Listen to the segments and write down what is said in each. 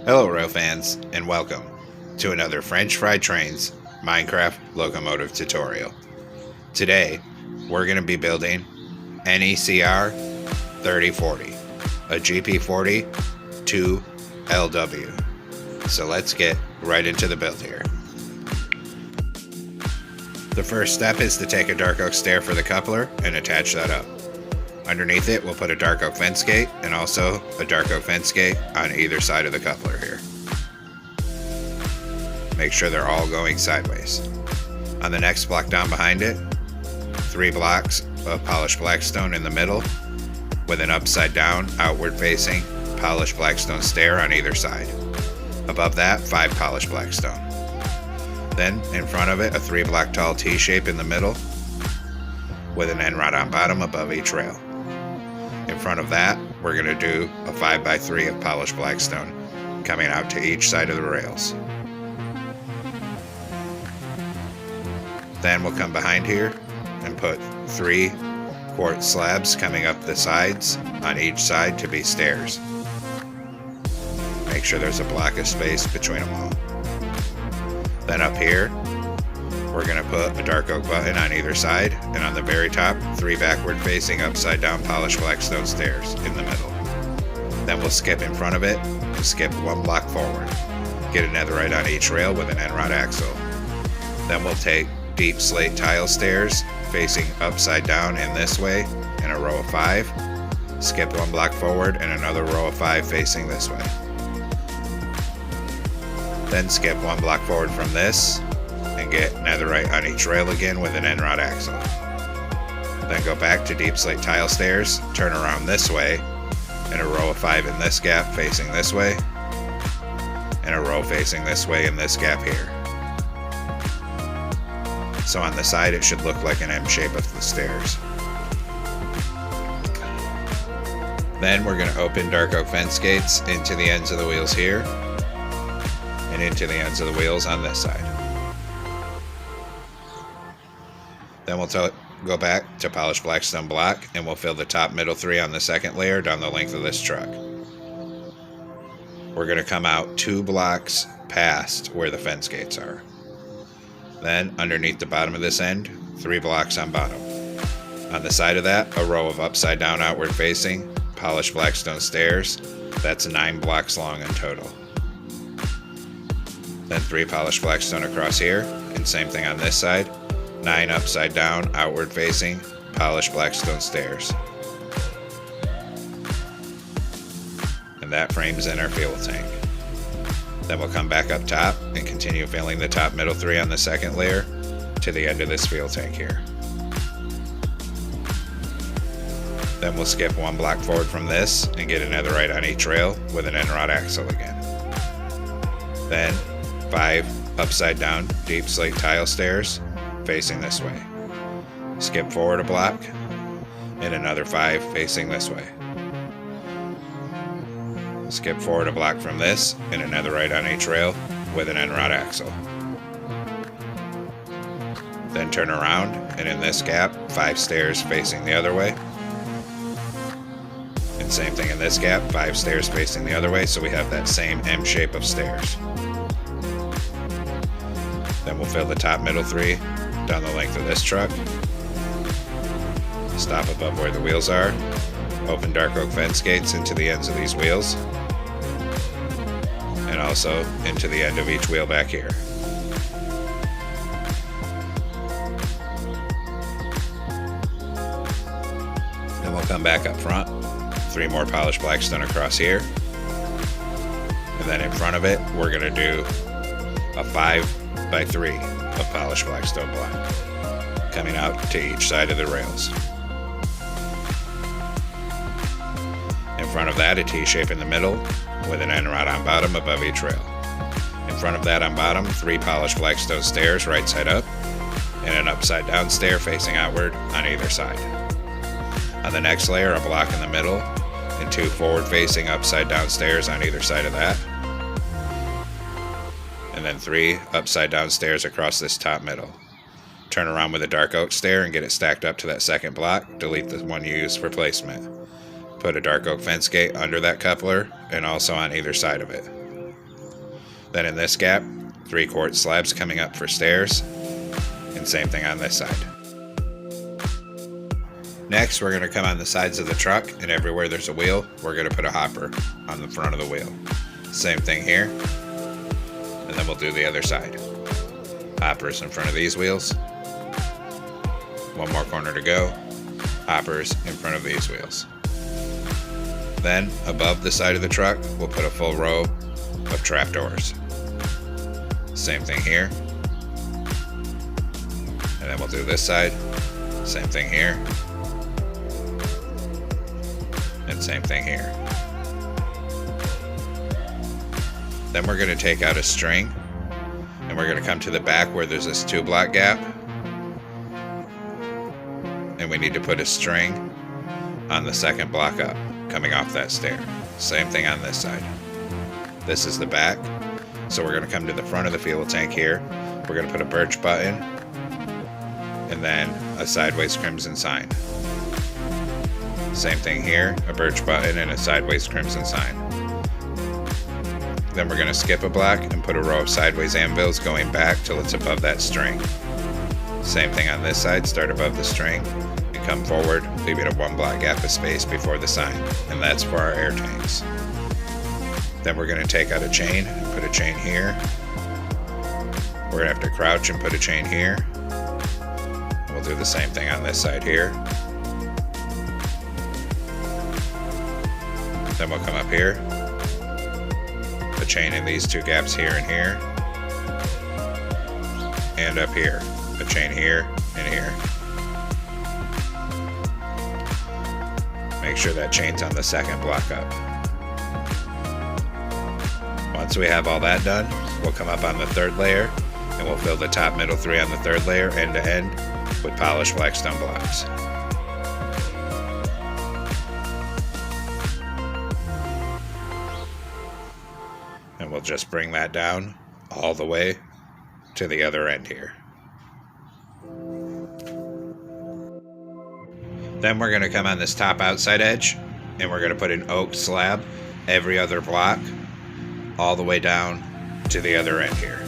Hello rail fans, and welcome to another French Fried Trains Minecraft locomotive tutorial. Today, we're going to be building NECR 3040, a GP40-2LW. So let's get right into the build here. The first step is to take a dark oak stair for the coupler and attach that up. Underneath it, we'll put a dark oak fence gate and also a dark oak fence gate on either side of the coupler here. Make sure they're all going sideways. On the next block down behind it, 3 blocks of polished blackstone in the middle with an upside down, outward facing polished blackstone stair on either side. Above that, 5 polished blackstone. Then, in front of it, a 3 block tall T-shape in the middle with an end rod on bottom above each rail. In front of that, we're going to do a 5x3 of polished blackstone coming out to each side of the rails. Then we'll come behind here and put 3 quartz slabs coming up the sides on each side to be stairs. Make sure there's a block of space between them all. Then up here, we're going to put a dark oak button on either side, and on the very top, 3 backward facing upside down polished blackstone stairs in the middle. Then we'll skip in front of it and skip 1 block forward. Get a netherite on each rail with an end rod axle. Then we'll take deep slate tile stairs facing upside down in this way in a row of 5. Skip 1 block forward and another row of 5 facing this way. Then skip 1 block forward from this and get netherite on each rail again with an end rod axle. Then go back to deep slate tile stairs, turn around this way, and a row of 5 in this gap facing this way, and a row facing this way in this gap here. So on the side it should look like an M shape of the stairs. Then we're going to open dark oak fence gates into the ends of the wheels here, and into the ends of the wheels on this side. Then we'll go back to polished blackstone block and we'll fill the top middle 3 on the second layer down the length of this truck. We're going to come out 2 blocks past where the fence gates are. Then underneath the bottom of this end, 3 blocks on bottom. On the side of that, a row of upside down outward facing polished blackstone stairs. That's 9 blocks long in total. Then 3 polished blackstone across here, and same thing on this side. 9 upside down, outward facing, polished blackstone stairs. And that frames in our fuel tank. Then we'll come back up top and continue filling the top middle 3 on the second layer to the end of this fuel tank here. Then we'll skip 1 block forward from this and get a netherite on each rail with an end rod axle again. Then 5 upside down deep slate tile stairs facing this way. Skip forward a block and another 5 facing this way. Skip forward a block from this and a netherite on each rail with an end rod axle. Then turn around and in this gap 5 stairs facing the other way. And same thing in this gap, 5 stairs facing the other way, so we have that same M shape of stairs. Then we'll fill the top middle 3 down the length of this truck. Stop above where the wheels are. Open dark oak fence gates into the ends of these wheels. And also into the end of each wheel back here. Then we'll come back up front. 3 more polished blackstone across here. And then in front of it, we're going to do a 5x3 of polished blackstone block coming out to each side of the rails. In front of that, a T-shape in the middle with an end rod on bottom above each rail. In front of that on bottom, 3 polished blackstone stairs right side up and an upside down stair facing outward on either side. On the next layer, a block in the middle and 2 forward facing upside down stairs on either side of that. And then 3 upside down stairs across this top middle. Turn around with a dark oak stair and get it stacked up to that second block. Delete the one you used for placement. Put a dark oak fence gate under that coupler and also on either side of it. Then in this gap, 3/4 slabs coming up for stairs, and same thing on this side. Next, we're going to come on the sides of the truck, and everywhere there's a wheel, we're going to put a hopper on the front of the wheel. Same thing here, and then we'll do the other side. Hoppers in front of these wheels. One more corner to go. Hoppers in front of these wheels. Then, above the side of the truck, we'll put a full row of trapdoors. Same thing here. And then we'll do this side. Same thing here. And same thing here. Then we're going to take out a string, and we're going to come to the back where there's this 2-block gap, and we need to put a string on the 2nd block up, coming off that stair. Same thing on this side. This is the back, so we're going to come to the front of the fuel tank here. We're going to put a Birch Button, and then a sideways crimson sign. Same thing here, a Birch Button and a sideways crimson sign. Then we're going to skip a block and put a row of sideways anvils going back till it's above that string. Same thing on this side, start above the string and come forward, leaving a 1-block gap of space before the sign, and that's for our air tanks. Then we're going to take out a chain and put a chain here. We're going to have to crouch and put a chain here. We'll do the same thing on this side here. Then we'll come up here, a chain in these 2 gaps here and here, and up here, a chain here and here. Make sure that chain's on the 2nd block up. Once we have all that done, we'll come up on the 3rd layer, and we'll fill the top, middle 3 on the 3rd layer end to end with polished blackstone blocks. And we'll just bring that down all the way to the other end here. Then we're going to come on this top outside edge, and we're going to put an oak slab every other block all the way down to the other end here.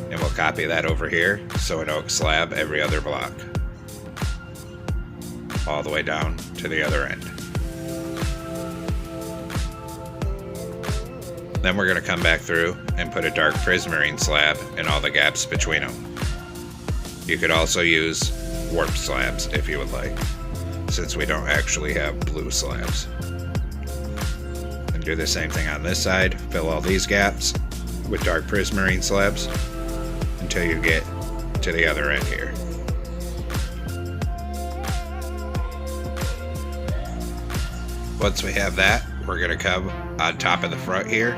And we'll copy that over here, so an oak slab every other block all the way down to the other end. Then we're going to come back through and put a dark prismarine slab in all the gaps between them. You could also use warped slabs if you would like, since we don't actually have blue slabs. And do the same thing on this side, fill all these gaps with dark prismarine slabs until you get to the other end here. Once we have that, we're going to come on top of the front here,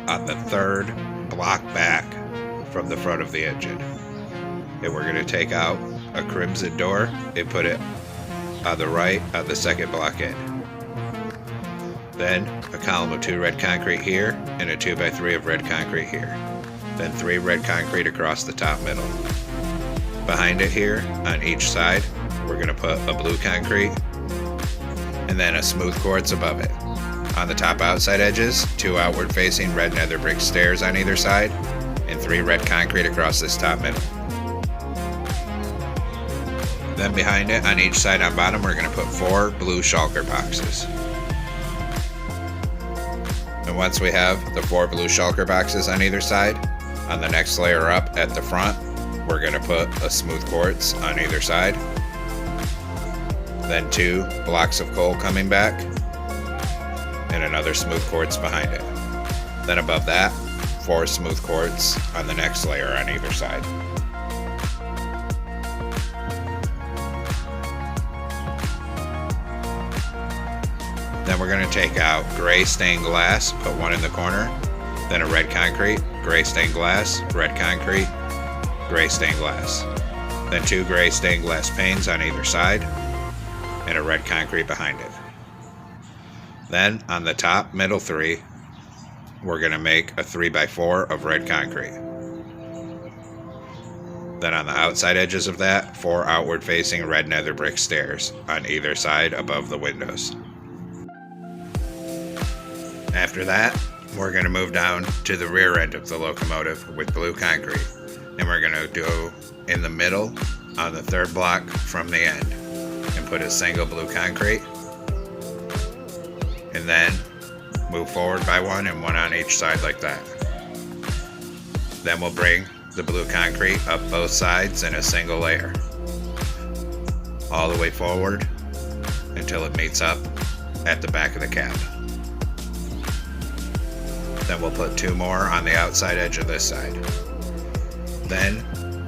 on the 3rd block back from the front of the engine. And we're going to take out a crimson door and put it on the right on the 2nd block end. Then a column of 2 red concrete here and a 2x3 of red concrete here. Then 3 red concrete across the top middle. Behind it here, on each side, we're going to put a blue concrete and then a smooth quartz above it. On the top outside edges, 2 outward facing red nether brick stairs on either side, and 3 red concrete across this top middle. Then behind it, on each side on bottom, we're going to put 4 blue shulker boxes. And once we have the 4 blue shulker boxes on either side, on the next layer up at the front, we're going to put a smooth quartz on either side. Then 2 blocks of coal coming back, and another smooth quartz behind it. Then above that, 4 smooth quartz on the next layer on either side. Then we're going to take out gray stained glass, put 1 in the corner, then a red concrete, gray stained glass, red concrete, gray stained glass. Then 2 gray stained glass panes on either side, and a red concrete behind it. Then on the top middle 3, we're going to make a 3x4 of red concrete. Then on the outside edges of that, 4 outward facing red nether brick stairs on either side above the windows. After that, we're going to move down to the rear end of the locomotive with blue concrete. And we're going to go in the middle on the third block from the end and put a single blue concrete. And then move forward by one and one on each side like that. Then we'll bring the blue concrete up both sides in a single layer, all the way forward until it meets up at the back of the cab. Then we'll put two more on the outside edge of this side. Then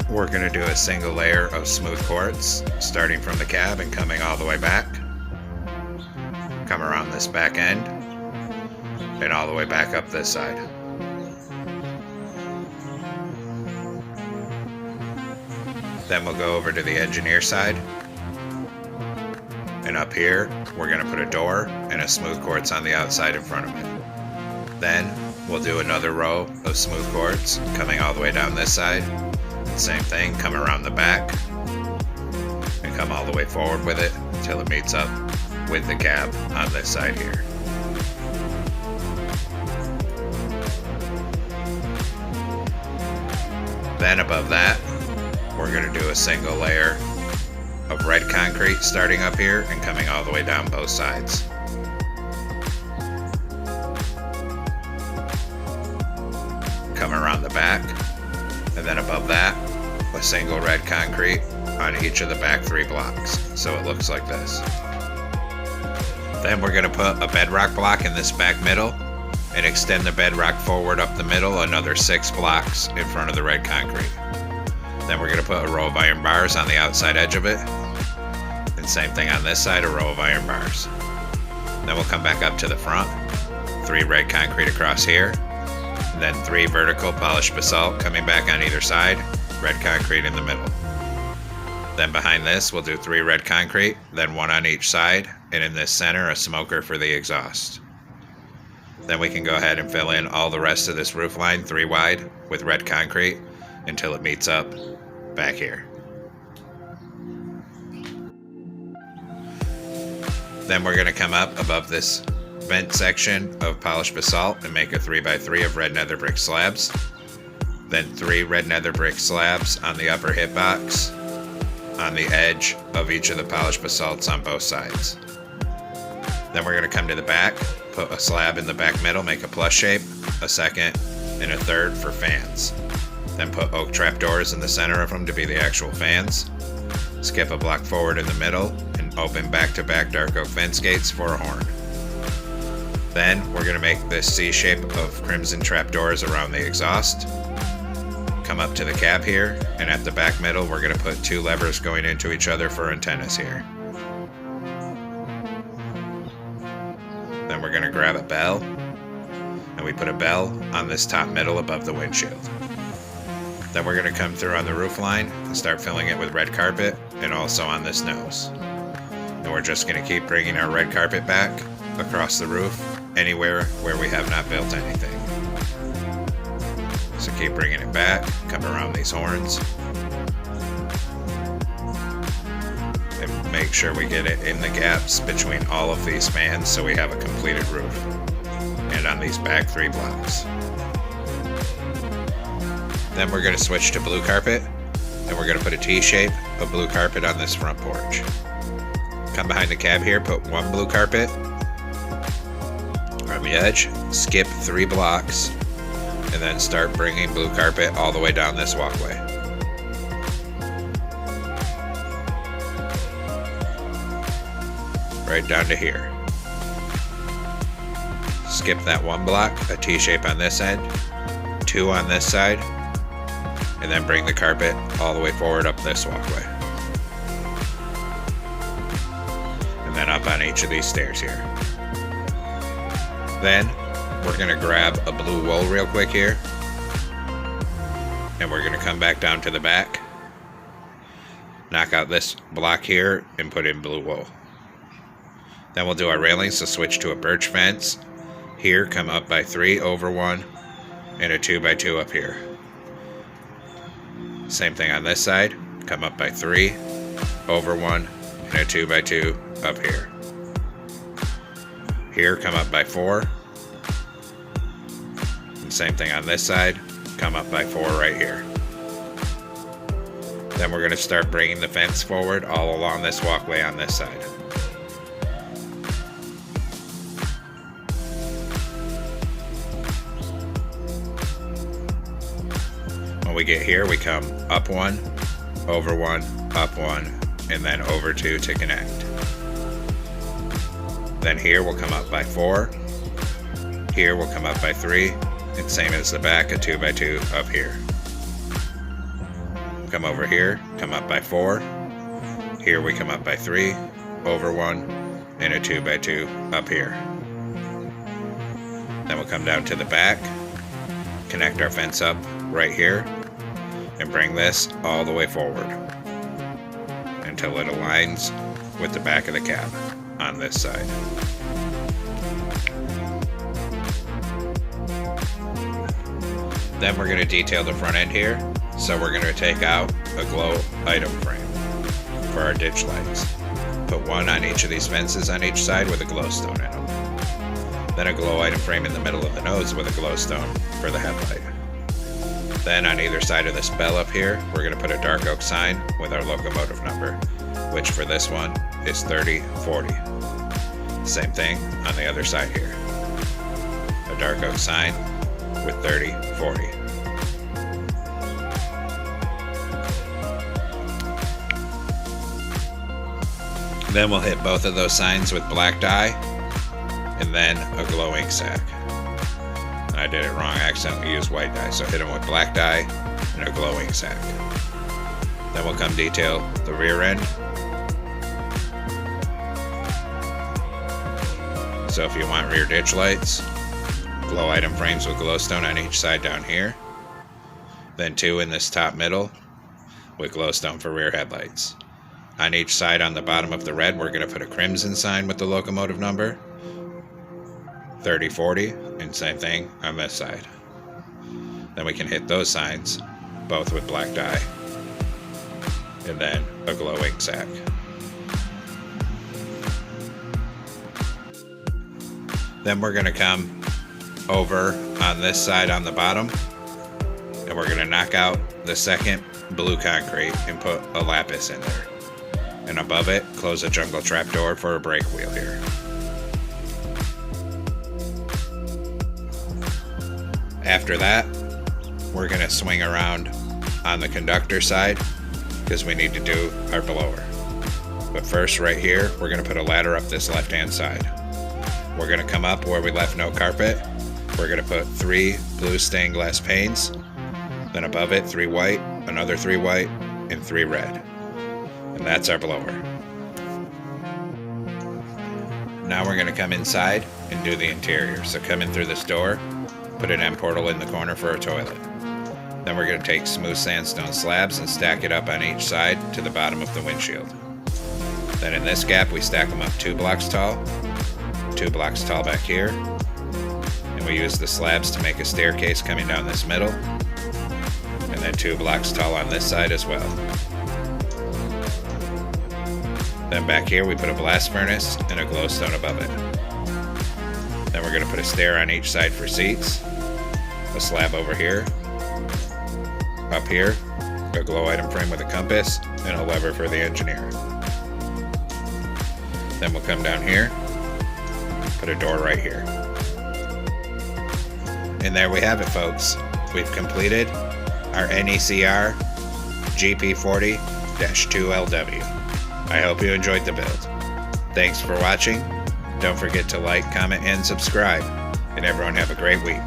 we're going to do a single layer of smooth quartz starting from the cab and coming all the way back. Come around this back end and all the way back up this side. Then we'll go over to the engineer side. And up here, we're going to put a door and a smooth quartz on the outside in front of it. Then we'll do another row of smooth quartz coming all the way down this side. Same thing, come around the back and come all the way forward with it until it meets up with the cab on this side here. Then above that, we're going to do a single layer of red concrete starting up here and coming all the way down both sides. Come around the back, and then above that, a single red concrete on each of the back three blocks, so it looks like this. Then we're going to put a bedrock block in this back middle and extend the bedrock forward up the middle another 6 blocks in front of the red concrete. Then we're going to put a row of iron bars on the outside edge of it, and same thing on this side, a row of iron bars. Then we'll come back up to the front, 3 red concrete across here, and then 3 vertical polished basalt coming back on either side, red concrete in the middle. Then behind this we'll do 3 red concrete, then 1 on each side, and in this center a smoker for the exhaust. Then we can go ahead and fill in all the rest of this roof line 3 wide with red concrete until it meets up back here. Then we're going to come up above this vent section of polished basalt and make a 3x3 of red nether brick slabs. Then 3 red nether brick slabs on the upper hitbox on the edge of each of the polished basalts on both sides. Then we're going to come to the back, put a slab in the back middle, make a plus shape, a second and a third for fans. Then put oak trapdoors in the center of them to be the actual fans. Skip a block forward in the middle and open back-to-back dark oak fence gates for a horn. Then we're going to make this C shape of crimson trapdoors around the exhaust. Come up to the cab here, and at the back middle we're going to put 2 levers going into each other for antennas here. Then we're going to grab a bell, and we put a bell on this top middle above the windshield. Then we're going to come through on the roof line and start filling it with red carpet and also on this nose. And we're just going to keep bringing our red carpet back across the roof anywhere where we have not built anything. So keep bringing it back, come around these horns, and make sure we get it in the gaps between all of these fans so we have a completed roof. And on these back 3 blocks. Then we're going to switch to blue carpet, and we're going to put a T-shape of blue carpet on this front porch. Come behind the cab here, put 1 blue carpet on the edge, skip 3 blocks, and then start bringing blue carpet all the way down this walkway. Right down to here. Skip that 1 block, a T-shape on this end, 2 on this side, and then bring the carpet all the way forward up this walkway. And then up on each of these stairs here. Then we're going to grab a blue wool real quick here, and we're going to come back down to the back, knock out this block here, and put in blue wool. Then we'll do our railings, so switch to a birch fence. Here, come up by 3 over 1, and a 2x2 up here. Same thing on this side, come up by 3, over 1, and a 2x2 up here. Here, come up by 4, same thing on this side, come up by 4 right here. Then we're going to start bringing the fence forward all along this walkway on this side. When we get here, we come up 1, over 1, up 1, and then over 2 to connect. Then here we'll come up by 4, here we'll come up by 3, and same as the back, a 2 by 2 up here. Come over here, come up by 4, here we come up by 3, over 1, and a 2 by 2 up here. Then we'll come down to the back, connect our fence up right here, and bring this all the way forward until it aligns with the back of the cab on this side. Then we're going to detail the front end here, so we're going to take out a glow item frame for our ditch lights. Put one on each of these fences on each side with a glowstone in them. Then a glow item frame in the middle of the nose with a glowstone for the headlight. Then on either side of this bell up here, we're going to put a dark oak sign with our locomotive number, which for this one is 3040. Same thing on the other side here. A dark oak sign with 3040. Then we'll hit both of those signs with black dye and then a glow ink sac. I did it wrong, I accidentally used white dye, so hit them with black dye and a glow ink sac. Then we'll come detail the rear end. So if you want rear ditch lights, glow item frames with glowstone on each side down here. Then 2 in this top middle with glowstone for rear headlights. On each side on the bottom of the red, we're going to put a crimson sign with the locomotive number, 3040, and same thing on this side. Then we can hit those signs, both with black dye, and then a glow ink sac. Then we're going to come over on this side on the bottom, and we're going to knock out the second blue concrete and put a lapis in there. And above it, close a jungle trapdoor for a brake wheel here. After that, we're going to swing around on the conductor side because we need to do our blower. But first, right here, we're going to put a ladder up this left-hand side. We're going to come up where we left no carpet. We're going to put 3 blue stained glass panes. Then above it, 3 white, another 3 white, and 3 red. And that's our blower. Now we're going to come inside and do the interior. So come in through this door, put an end portal in the corner for a toilet. Then we're going to take smooth sandstone slabs and stack it up on each side to the bottom of the windshield. Then in this gap we stack them up 2 blocks tall, 2 blocks tall back here, and we use the slabs to make a staircase coming down this middle, and then 2 blocks tall on this side as well. Then back here we put a blast furnace and a glowstone above it. Then we're going to put a stair on each side for seats, a slab over here, up here, a glow item frame with a compass, and a lever for the engineer. Then we'll come down here, put a door right here. And there we have it, folks. We've completed our NECR GP40-2LW. I hope you enjoyed the build. Thanks for watching. Don't forget to like, comment, and subscribe. And everyone have a great week.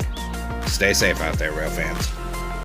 Stay safe out there, rail fans.